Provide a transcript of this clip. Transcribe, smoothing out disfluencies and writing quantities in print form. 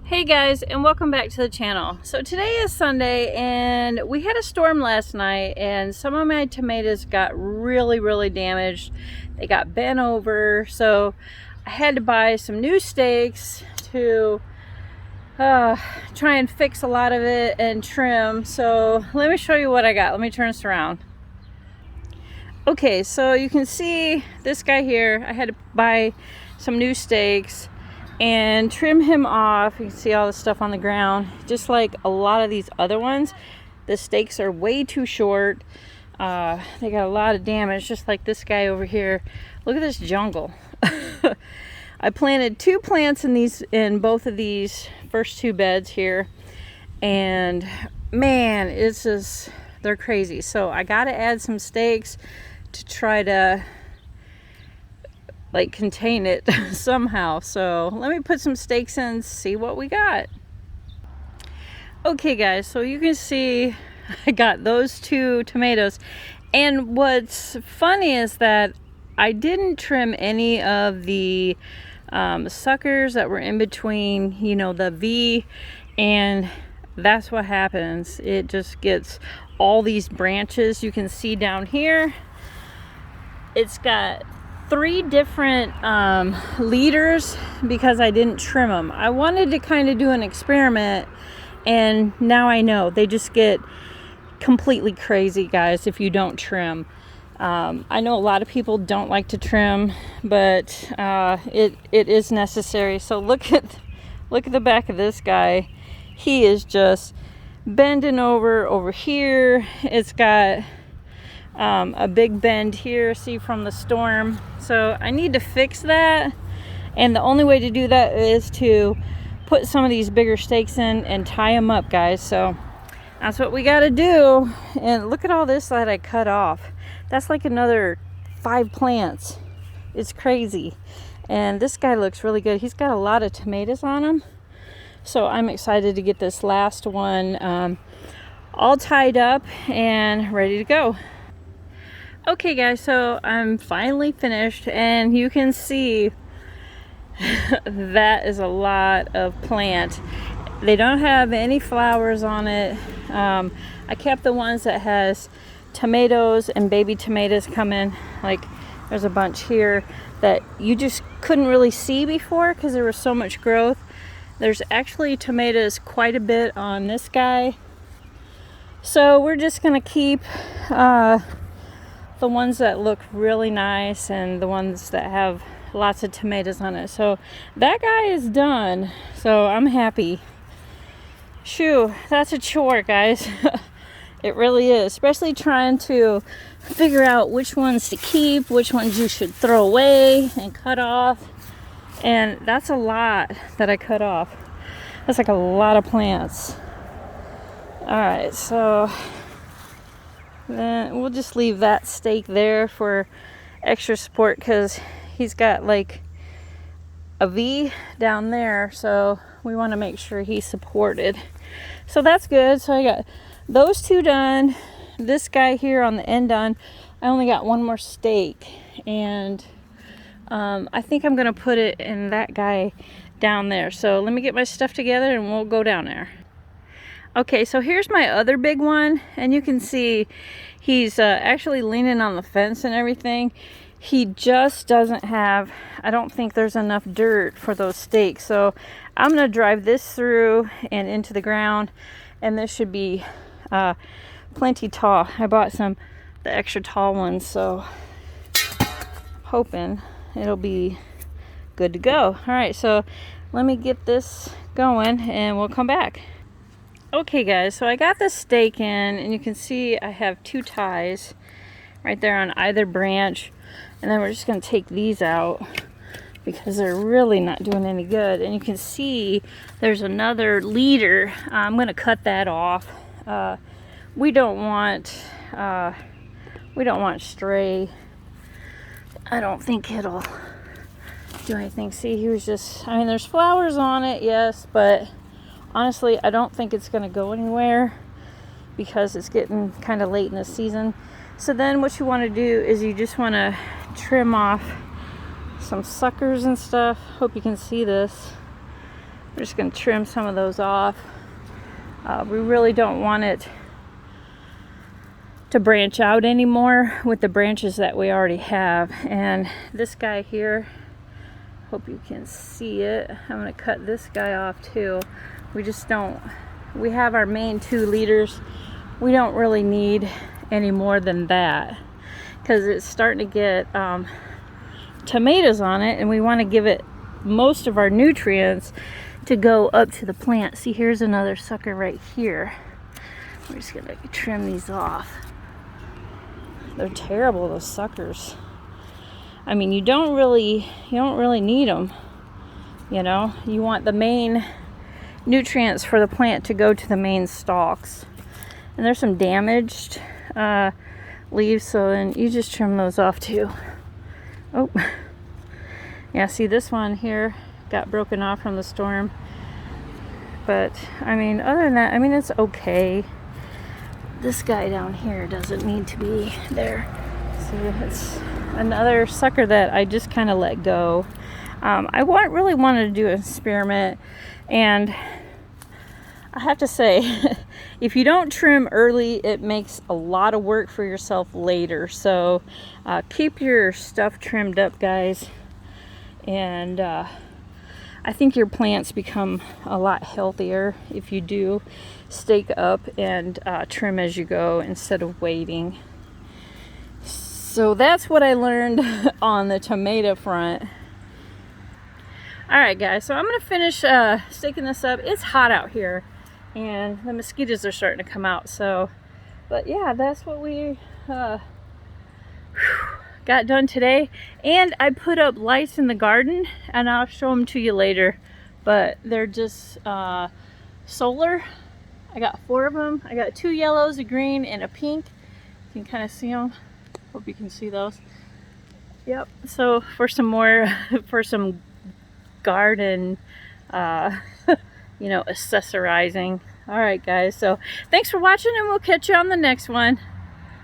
Hey guys, and welcome back to the channel. So today is Sunday and we had a storm last night and some of my tomatoes got really damaged. They got bent over, so I had to buy some new stakes to try and fix a lot of it and trim. So let me show you what I got. Let me turn this around. Okay, so you can see this guy here. I had to buy some new stakes and trim him off. You can see all the stuff on the ground. Just like a lot of these other ones, the stakes are way too short. They got a lot of damage, just like this guy over here. Look at this jungle. I planted two plants in both of these first two beds here, and man, they're crazy. So I got to add some stakes to try to like contain it somehow. So let me put some stakes in and see what we got. Okay guys, so you can see I got those two tomatoes, and what's funny is that I didn't trim any of the suckers that were in between, you know, the V, and that's what happens. It just gets all these branches. You can see down here it's got three different leaders because I didn't trim them. I wanted to kind of do an experiment, and now I know they just get completely crazy, guys, if you don't trim. I know a lot of people don't like to trim, but it is necessary. So look at the back of this guy. He is just bending over here. It's got a big bend here, see, from the storm. So I need to fix that, and the only way to do that is to put some of these bigger stakes in and tie them up, guys. So that's what we got to do. And look at all this that I cut off. That's like another 5 plants. It's crazy. And this guy looks really good. He's got a lot of tomatoes on him, so I'm excited to get this last one all tied up and ready to go. Okay guys, so I'm finally finished, and you can see that is a lot of plant. They don't have any flowers on it. I kept the ones that has tomatoes and baby tomatoes coming. Like there's a bunch here that you just couldn't really see before because there was so much growth. There's actually tomatoes quite a bit on this guy. So we're just gonna keep the ones that look really nice and the ones that have lots of tomatoes on it. So that guy is done, so I'm happy. Shoo, that's a chore, guys. It really is, especially trying to figure out which ones to keep, which ones you should throw away and cut off. And that's a lot that I cut off. That's like a lot of plants. All right, so then we'll just leave that stake there for extra support, because he's got like a V down there, so we want to make sure he's supported. So that's good. So I got those two done, this guy here on the end done. I only got one more stake, and I think I'm gonna put it in that guy down there. So let me get my stuff together and we'll go down there. Okay, so here's my other big one, and you can see he's actually leaning on the fence and everything. He just doesn't have, I don't think there's enough dirt for those stakes. So I'm gonna drive this through and into the ground, and this should be plenty tall. I bought the extra tall ones, so hoping it'll be good to go. All right, so let me get this going and we'll come back. Okay guys, so I got the stake in, and you can see I have 2 ties right there on either branch, and then we're just going to take these out because they're really not doing any good. And you can see there's another leader. I'm going to cut that off. We don't want stray. I don't think it'll do anything. See, he was just, I mean, there's flowers on it, yes, but honestly, I don't think it's going to go anywhere because it's getting kind of late in the season. So then what you want to do is you just want to trim off some suckers and stuff. Hope you can see this. We're just going to trim some of those off. We really don't want it to branch out anymore with the branches that we already have. And this guy here, hope you can see it. I'm going to cut this guy off too. We just don't, we have our main 2 leaders. We don't really need any more than that because it's starting to get tomatoes on it, and we want to give it most of our nutrients to go up to the plant. See, here's another sucker right here. We're just going to trim these off. They're terrible, those suckers. I mean, you don't really need them. You know, you want the main nutrients for the plant to go to the main stalks. And there's some damaged leaves, so then you just trim those off too. Oh, yeah, see, this one here got broken off from the storm. But I mean, other than that, I mean, it's okay. This guy down here doesn't need to be there. So it's another sucker that I just kind of let go. I really wanted to do an experiment, and I have to say, if you don't trim early, it makes a lot of work for yourself later. So keep your stuff trimmed up, guys. And I think your plants become a lot healthier if you do stake up and trim as you go instead of waiting. So that's what I learned on the tomato front. Alright guys, so I'm going to finish staking this up. It's hot out here and the mosquitoes are starting to come out. So, but yeah, that's what we got done today. And I put up lights in the garden, and I'll show them to you later. But they're just solar. I got 4 of them. I got 2 yellows, a green, and a pink. You can kind of see them. Hope you can see those. Yep. So for some more, for some garden, you know, accessorizing. All right, guys. So thanks for watching, and we'll catch you on the next one.